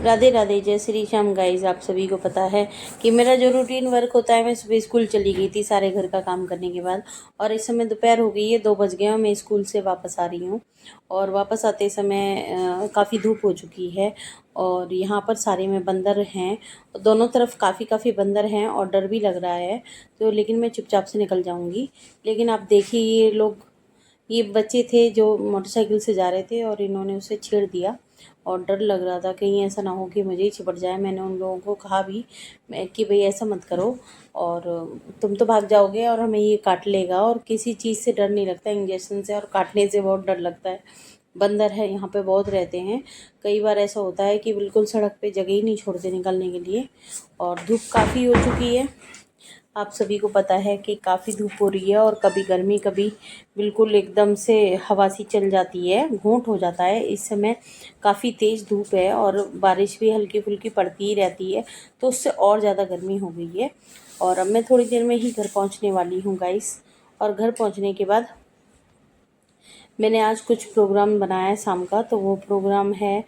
राधे राधे, जय श्री श्याम गाइस। आप सभी को पता है कि मेरा जो रूटीन वर्क होता है, मैं सुबह स्कूल चली गई थी सारे घर का काम करने के बाद, और इस समय दोपहर हो गई है, 2 बज गए हैं। मैं स्कूल से वापस आ रही हूँ और वापस आते समय काफ़ी धूप हो चुकी है और यहाँ पर सारे में बंदर हैं, दोनों तरफ काफ़ी बंदर हैं और डर भी लग रहा है। तो लेकिन मैं चुपचाप से निकल जाऊँगी। लेकिन आप देखिए, ये बच्चे थे जो मोटरसाइकिल से जा रहे थे और इन्होंने उसे छेड़ दिया और डर लग रहा था कहीं ऐसा ना हो कि मुझे ही चिपट जाए। मैंने उन लोगों को कहा भी कि भाई ऐसा मत करो, और तुम तो भाग जाओगे और हमें ये काट लेगा। और किसी चीज़ से डर नहीं लगता, इंजेक्शन से और काटने से बहुत डर लगता है। बंदर है यहाँ पे बहुत रहते हैं। कई बार ऐसा होता है कि बिल्कुल सड़क पे जगह ही नहीं छोड़ते निकलने के लिए। और धूप काफ़ी हो चुकी है, आप सभी को पता है कि काफ़ी धूप हो रही है और कभी गर्मी, कभी बिल्कुल एकदम से हवा सी चल जाती है, घूंट हो जाता है। इस समय काफ़ी तेज़ धूप है और बारिश भी हल्की फुल्की पड़ती ही रहती है, तो उससे और ज़्यादा गर्मी हो गई है। और अब मैं थोड़ी देर में ही घर पहुंचने वाली हूं गाइस। और घर पहुंचने के बाद मैंने आज कुछ प्रोग्राम बनाया है शाम का। तो वो प्रोग्राम है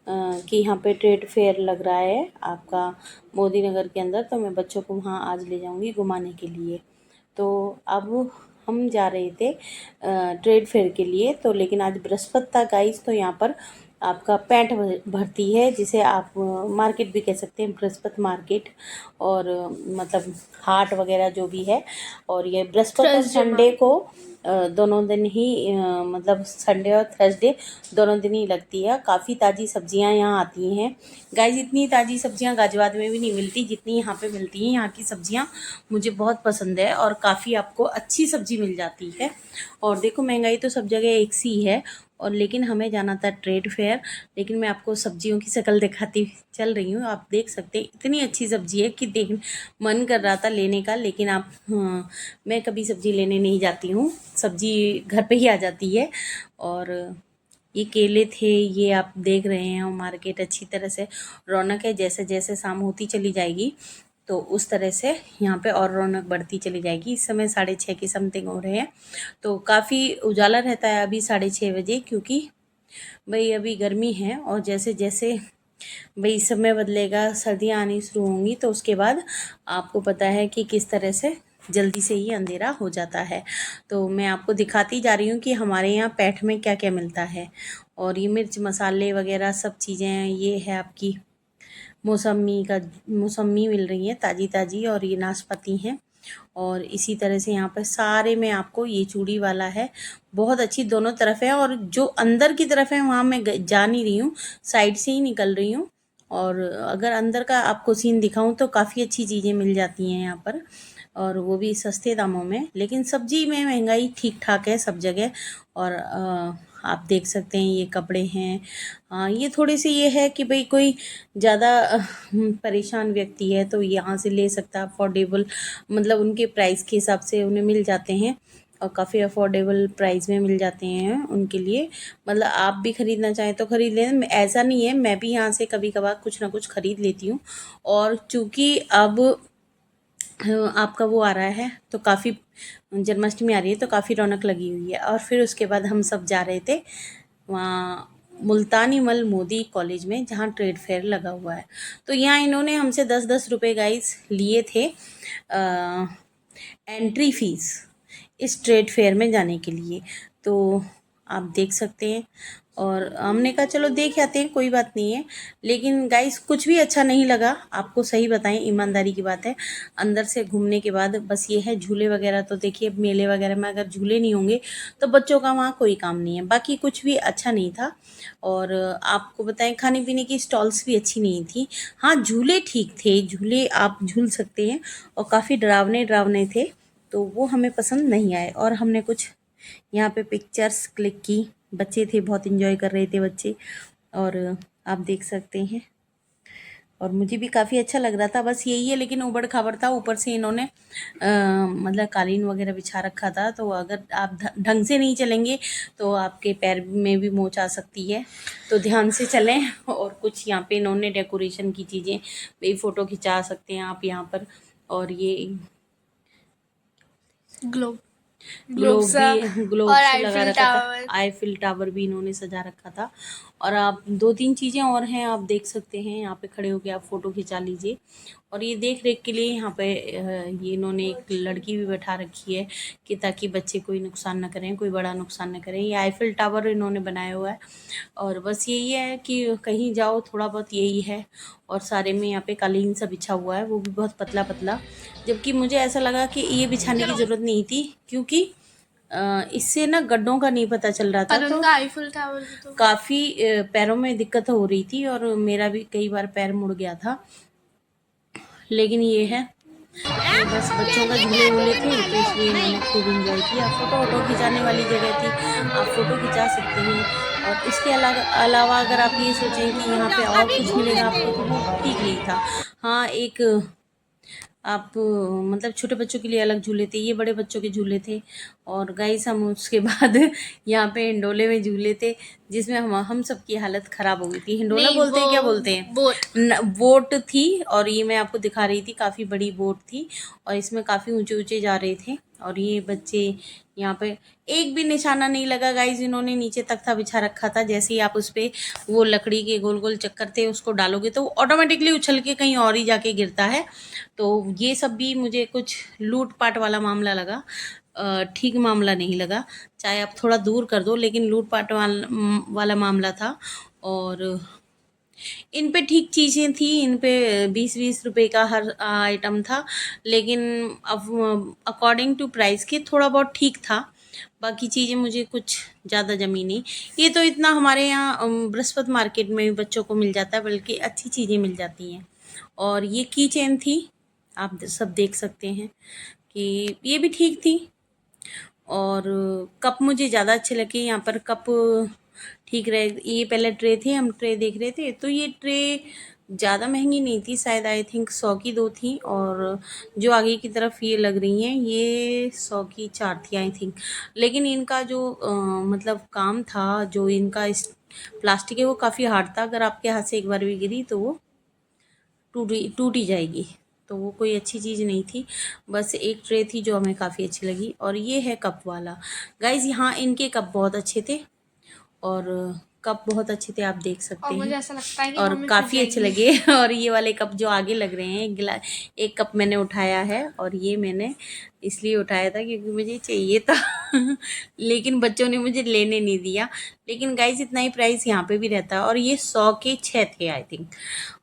कि यहाँ पे ट्रेड फेयर लग रहा है आपका मोदी नगर के अंदर, तो मैं बच्चों को वहाँ आज ले जाऊँगी घुमाने के लिए। तो अब हम जा रहे थे ट्रेड फेयर के लिए। तो लेकिन आज बृहस्पति था गाइस, तो यहाँ पर आपका पैंट भरती है, जिसे आप मार्केट भी कह सकते हैं, बृहस्पति मार्केट। और मतलब हाट वगैरह जो भी है। और ये बृहस्पति और संडे को दोनों दिन ही मतलब संडे और थर्सडे दोनों दिन ही लगती है। काफ़ी ताज़ी सब्जियां यहाँ आती हैं गाइस। इतनी ताज़ी सब्जियां गाजियाबाद में भी नहीं मिलती जितनी यहाँ पे मिलती हैं। यहाँ की सब्जियां मुझे बहुत पसंद है और काफ़ी आपको अच्छी सब्जी मिल जाती है। और देखो, महंगाई तो सब जगह एक सी है। और लेकिन हमें जाना था ट्रेड फेयर। लेकिन मैं आपको सब्जियों की शक्ल दिखाती चल रही हूँ। आप देख सकते हैं इतनी अच्छी सब्जी है कि देख मन कर रहा था लेने का। लेकिन आप मैं कभी सब्जी लेने नहीं जाती हूँ, सब्जी घर पे ही आ जाती है। और ये केले थे, ये आप देख रहे हैं। मार्केट अच्छी तरह से रौनक है। जैसे जैसे शाम होती चली जाएगी तो उस तरह से यहाँ पे और रौनक बढ़ती चली जाएगी। इस समय 6:30 की समथिंग हो रहे हैं, तो काफ़ी उजाला रहता है अभी 6:30 बजे, क्योंकि भाई अभी गर्मी है। और जैसे जैसे भाई समय बदलेगा, सर्दियाँ आनी शुरू होंगी, तो उसके बाद आपको पता है कि किस तरह से जल्दी से ही अंधेरा हो जाता है। तो मैं आपको दिखाती जा रही हूँ कि हमारे यहाँ पैठ में क्या क्या मिलता है। और ये मिर्च मसाले वगैरह सब चीज़ें हैं। ये है आपकी मौसमी मिल रही है ताज़ी ताज़ी, और ये नाशपाती हैं। और इसी तरह से यहाँ पर सारे में आपको ये चूड़ी वाला है, बहुत अच्छी दोनों तरफ है। और जो अंदर की तरफ है वहाँ मैं जा नहीं रही हूँ, साइड से ही निकल रही हूँ। और अगर अंदर का आपको सीन दिखाऊं तो काफ़ी अच्छी चीज़ें मिल जाती हैं यहाँ पर, और वो भी सस्ते दामों में। लेकिन सब्जी में महंगाई ठीक ठाक है सब जगह। और आप देख सकते हैं ये कपड़े हैं। ये थोड़े से ये है कि भाई कोई ज़्यादा परेशान व्यक्ति है तो यहाँ से ले सकता है, अफोर्डेबल मतलब उनके प्राइस के हिसाब से उन्हें मिल जाते हैं और काफ़ी अफोर्डेबल प्राइस में मिल जाते हैं उनके लिए। मतलब आप भी ख़रीदना चाहें तो ख़रीद लें, ऐसा नहीं है। मैं भी यहाँ से कभी कभार कुछ ना कुछ ख़रीद लेती हूँ। और चूँकि अब आपका वो आ रहा है तो काफ़ी जन्माष्टमी आ रही है तो काफ़ी रौनक लगी हुई है। और फिर उसके बाद हम सब जा रहे थे वहाँ मुल्तानी मल मोदी कॉलेज में, जहाँ ट्रेड फेयर लगा हुआ है। तो यहाँ इन्होंने हमसे 10-10 रुपये गाइस लिए थे एंट्री फीस इस ट्रेड फेयर में जाने के लिए। तो आप देख सकते हैं। और हमने कहा चलो देख आते हैं, कोई बात नहीं है। लेकिन गाइस कुछ भी अच्छा नहीं लगा, आपको सही बताएं, ईमानदारी की बात है। अंदर से घूमने के बाद बस ये है, झूले वगैरह तो देखिए मेले वगैरह में अगर झूले नहीं होंगे तो बच्चों का वहाँ कोई काम नहीं है। बाकी कुछ भी अच्छा नहीं था। और आपको बताएं, खाने पीने की स्टॉल्स भी अच्छी नहीं थी। हाँ, झूले ठीक थे, झूले आप झूल सकते हैं और काफ़ी डरावने डरावने थे, तो वो हमें पसंद नहीं आए। और हमने कुछ यहाँ पे पिक्चर्स क्लिक की, बच्चे थे बहुत एंजॉय कर रहे थे बच्चे, और आप देख सकते हैं। और मुझे भी काफ़ी अच्छा लग रहा था। बस यही है, लेकिन ऊबड़ खाबड़ था, ऊपर से इन्होंने मतलब कालीन वगैरह बिछा रखा था। तो अगर आप ढंग से नहीं चलेंगे तो आपके पैर में भी मोच आ सकती है, तो ध्यान से चलें। और कुछ यहाँ पे इन्होंने डेकोरेशन की चीज़ें, भाई फ़ोटो खिंचा सकते हैं आप यहाँ पर। और ये ग्लोब ग्लोब भी, ग्लोब और लगा आईफिल रखा था, टावर। आईफिल टावर भी इन्होंने सजा रखा था। और आप 2-3 चीज़ें और हैं, आप देख सकते हैं, यहाँ पे खड़े होके आप फ़ोटो खिंचा लीजिए। और ये देख रेख के लिए यहाँ पे ये इन्होंने एक लड़की भी बैठा रखी है कि ताकि बच्चे कोई नुकसान ना करें, कोई बड़ा नुकसान ना करें। ये आईफिल टावर इन्होंने बनाया हुआ है। और बस यही है कि कहीं जाओ थोड़ा बहुत यही है। और सारे में यहाँ पे कालीन सा बिछा हुआ है, वो भी बहुत पतला पतला, जबकि मुझे ऐसा लगा कि ये बिछाने की ज़रूरत नहीं थी, क्योंकि इससे ना गड्ढों का नहीं पता चल रहा था। पर तो उनका आईफिल टावर भी तो काफ़ी पैरों में दिक्कत हो रही थी, और मेरा भी कई बार पैर मुड़ गया था। लेकिन ये है कि बस बच्चों का झूले वूले थे, तो इसलिए मैंने खूब इंजॉय किया। फ़ोटो वोटो खिंचाने वाली जगह थी, आप फ़ोटो खिंचा सकते हैं। और इसके अलावा अगर आप ये सोचें कि यहाँ पे और कुछ मिलेगा आपको, तो वो ठीक नहीं था। हाँ, एक आप मतलब छोटे बच्चों के लिए अलग झूले थे, ये बड़े बच्चों के झूले थे। और गाइस हम उसके बाद यहाँ पे हिंडोले में झूले थे, जिसमें हम सबकी हालत ख़राब हो गई थी। हिंडोला बोलते हैं, क्या बोलते हैं, बोट थी। और ये मैं आपको दिखा रही थी, काफ़ी बड़ी बोट थी, और इसमें काफ़ी ऊंचे ऊंचे जा रहे थे। और ये बच्चे यहाँ पे एक भी निशाना नहीं लगा गाइज, इन्होंने नीचे तख्ता बिछा रखा था। जैसे ही आप उस पर वो लकड़ी के गोल गोल चक्कर थे उसको डालोगे तो ऑटोमेटिकली उछल के कहीं और ही जाके गिरता है। तो ये सब भी मुझे कुछ लूट पाट वाला मामला लगा, ठीक मामला नहीं लगा। चाहे आप थोड़ा दूर कर दो, लेकिन लूट पाट वाला मामला था। और इन पे ठीक चीज़ें थी, इन पे 20-20 रुपए का हर आइटम था, लेकिन अब अकॉर्डिंग टू प्राइस के थोड़ा बहुत ठीक था। बाकी चीज़ें मुझे कुछ ज़्यादा जमी नहीं। ये तो इतना हमारे यहाँ बृहस्पति मार्केट में भी बच्चों को मिल जाता है, बल्कि अच्छी चीज़ें मिल जाती हैं। और ये की चेन थी, आप सब देख सकते हैं कि ये भी ठीक थी। और कप मुझे ज़्यादा अच्छे लगे, यहाँ पर कप ठीक रहे। ये पहले ट्रे थे, हम ट्रे देख रहे थे, तो ये ट्रे ज़्यादा महंगी नहीं थी, शायद आई थिंक 100 की 2 थी। और जो आगे की तरफ ये लग रही हैं, ये 100 की 4 थी आई थिंक। लेकिन इनका जो मतलब काम था, जो इनका इस प्लास्टिक है, वो काफ़ी हार्ड था। अगर आपके हाथ से एक बार भी गिरी तो वो टूट ही जाएगी। तो वो कोई अच्छी चीज़ नहीं थी। बस एक ट्रे थी जो हमें काफ़ी अच्छी लगी। और ये है कप वाला गाइज़, यहाँ इनके कप बहुत अच्छे थे, और कप बहुत अच्छे थे, आप देख सकते और हैं। मुझे ऐसा लगता है कि और काफ़ी अच्छे लगे। और ये वाले कप जो आगे लग रहे हैं, एक कप मैंने उठाया है, और ये मैंने इसलिए उठाया था क्योंकि मुझे चाहिए था। लेकिन बच्चों ने मुझे लेने नहीं दिया। लेकिन गाइस इतना ही प्राइस यहाँ पे भी रहता है। और ये 100 के 6 थे आई थिंक।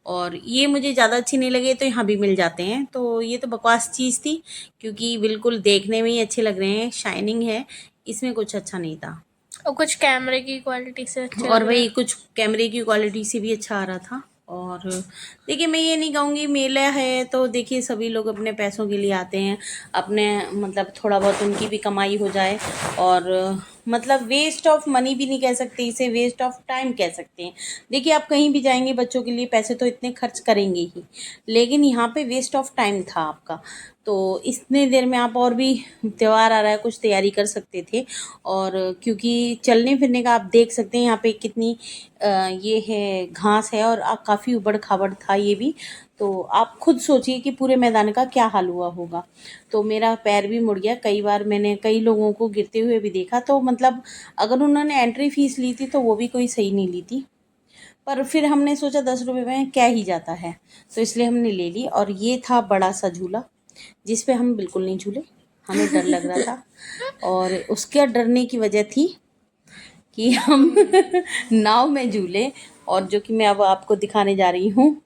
और ये मुझे ज़्यादा अच्छे नहीं लगे, तो यहाँ भी मिल जाते हैं। तो ये तो बकवास चीज़ थी, क्योंकि बिल्कुल देखने में ही अच्छे लग रहे हैं, शाइनिंग है, इसमें कुछ अच्छा नहीं था। और कुछ कैमरे की क्वालिटी से अच्छे और वही कुछ कैमरे की क्वालिटी से भी अच्छा आ रहा था। और देखिए, मैं ये नहीं कहूँगी, मेला है तो देखिए सभी लोग अपने पैसों के लिए आते हैं, अपने मतलब थोड़ा बहुत उनकी भी कमाई हो जाए। और मतलब वेस्ट ऑफ मनी भी नहीं कह सकते इसे, वेस्ट ऑफ टाइम कह सकते हैं। देखिए, आप कहीं भी जाएंगे बच्चों के लिए पैसे तो इतने खर्च करेंगे ही, लेकिन यहाँ पे वेस्ट ऑफ टाइम था आपका। तो इतने देर में आप और भी त्यौहार आ रहा है, कुछ तैयारी कर सकते थे। और क्योंकि चलने फिरने का आप देख सकते हैं यहाँ पे कितनी ये है घास है, और काफ़ी उबड़ खाबड़ था ये भी। तो आप खुद सोचिए कि पूरे मैदान का क्या हाल हुआ होगा। तो मेरा पैर भी मुड़ गया कई बार, मैंने कई लोगों को गिरते हुए भी देखा। तो मतलब अगर उन्होंने एंट्री फीस ली थी तो वो भी कोई सही नहीं ली थी, पर फिर हमने सोचा 10 रुपये में क्या ही जाता है, तो इसलिए हमने ले ली। और ये था बड़ा सा झूला, जिस पे हम बिल्कुल नहीं झूले, हमें डर लग रहा था। और उसके डरने की वजह थी कि हम नाव में झूले। और जो कि मैं अब आपको दिखाने जा रही हूँ,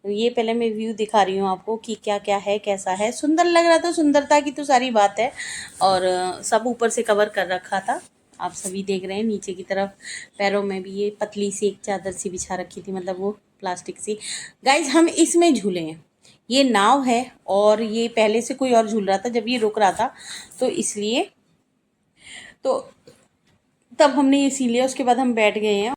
ये पहले मैं व्यू दिखा रही हूँ आपको कि क्या क्या है, कैसा है। सुंदर लग रहा था, सुंदरता की तो सारी बात है। और सब ऊपर से कवर कर रखा था, आप सभी देख रहे हैं। नीचे की तरफ पैरों में भी ये पतली सी एक चादर सी बिछा रखी थी, मतलब वो प्लास्टिक सी। गाइज, हम इसमें झूले हैं, ये नाव है। और ये पहले से कोई और झूल रहा था जब ये रुक रहा था, तो इसलिए तो तब हमने ये सी लिया। उसके बाद हम बैठ गए हैं।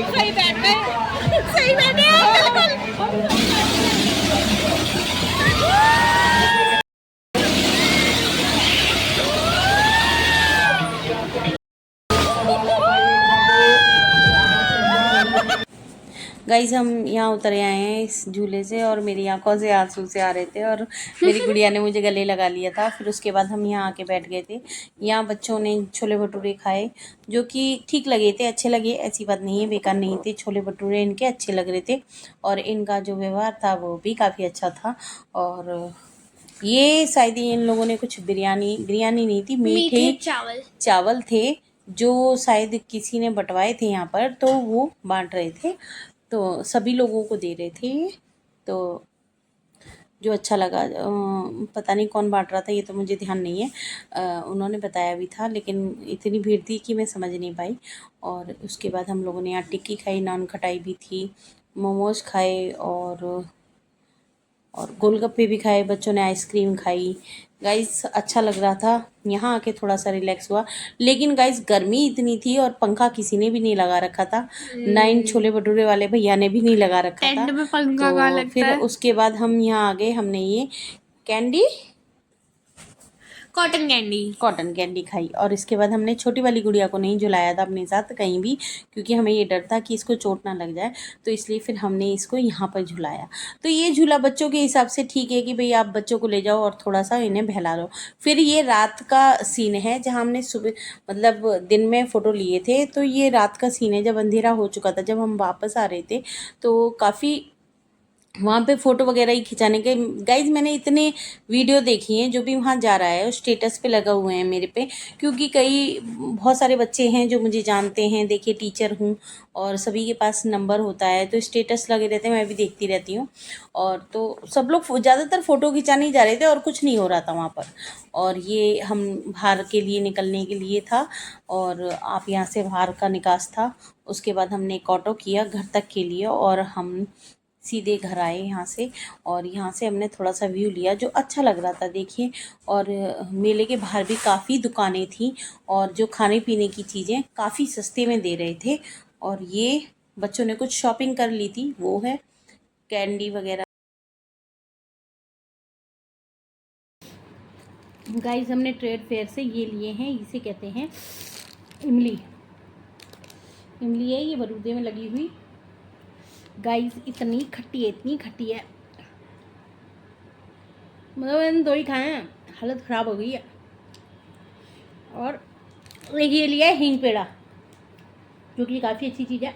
सही बैठे गाइस हम यहाँ उतर आए हैं इस झूले से और मेरी आंखों से आंसू से आ रहे थे और मेरी गुड़िया ने मुझे गले लगा लिया था। फिर उसके बाद हम यहाँ आके बैठ गए थे। यहाँ बच्चों ने छोले भटूरे खाए जो कि ठीक लगे थे, अच्छे लगे, ऐसी बात नहीं है, बेकार नहीं थे। छोले भटूरे इनके अच्छे लग रहे थे और इनका जो व्यवहार था वो भी काफ़ी अच्छा था। और ये शायद इन लोगों ने कुछ बिरयानी नहीं थी, मीठे चावल थे जो शायद किसी ने बंटवाए थे यहाँ पर, तो वो बांट रहे थे, तो सभी लोगों को दे रहे थे ये। तो जो अच्छा लगा, पता नहीं कौन बांट रहा था, ये तो मुझे ध्यान नहीं है। उन्होंने बताया भी था लेकिन इतनी भीड़ थी कि मैं समझ नहीं पाई। और उसके बाद हम लोगों ने यहाँ टिक्की खाई, नान खटाई भी थी, मोमोज खाए और गोलगप्पे भी खाए, बच्चों ने आइसक्रीम खाई। गाइस अच्छा लग रहा था, यहाँ आके थोड़ा सा रिलैक्स हुआ। लेकिन गाइस गर्मी इतनी थी और पंखा किसी ने भी नहीं लगा रखा था, ना इन छोले भटूरे वाले भैया ने भी नहीं लगा रखा था। टेंट में पंखा कहाँ तो लगता फिर है? उसके बाद हम यहाँ आ गए, हमने ये कैंडी कॉटन कैंडी खाई और इसके बाद हमने छोटी वाली गुड़िया को नहीं झुलाया था अपने साथ कहीं भी, क्योंकि हमें ये डर था कि इसको चोट ना लग जाए, तो इसलिए फिर हमने इसको यहाँ पर झुलाया। तो ये झूला बच्चों के हिसाब से ठीक है कि भाई आप बच्चों को ले जाओ और थोड़ा सा इन्हें बहला लो। फिर ये रात का सीन है जहाँ हमने सुबह मतलब दिन में फ़ोटो लिए थे, तो ये रात का सीन है जब अंधेरा हो चुका था, जब हम वापस आ रहे थे, तो काफ़ी वहाँ पे फ़ोटो वगैरह ही खिंचाने के। गाइज मैंने इतने वीडियो देखी हैं, जो भी वहाँ जा रहा है स्टेटस पे लगा हुए हैं मेरे पे, क्योंकि बहुत सारे बच्चे हैं जो मुझे जानते हैं, देखिए टीचर हूँ और सभी के पास नंबर होता है, तो स्टेटस लगे रहते हैं, मैं भी देखती रहती हूँ। और तो सब लोग ज़्यादातर फ़ोटो खिंचाने ही जा रहे थे और कुछ नहीं हो रहा था वहाँ पर। और ये हम बाहर के लिए निकलने के लिए था और आप यहाँ से बाहर का निकास था। उसके बाद हमने एक ऑटो किया घर तक के लिए और हम सीधे घर आए यहाँ से। और यहाँ से हमने थोड़ा सा व्यू लिया जो अच्छा लग रहा था, देखिए। और मेले के बाहर भी काफ़ी दुकानें थी और जो खाने पीने की चीज़ें काफ़ी सस्ते में दे रहे थे। और ये बच्चों ने कुछ शॉपिंग कर ली थी, वो है कैंडी वगैरह। गाइस हमने ट्रेड फेयर से ये लिए हैं, इसे कहते हैं इमली है, ये बरूदे में लगी हुई। गाइस इतनी खट्टी है, मतलब मैंने 2 ही खाए हैं, हालत ख़राब हो गई है। और एक ये लिया है हींग पेड़ा, जो कि काफ़ी अच्छी चीज़ है।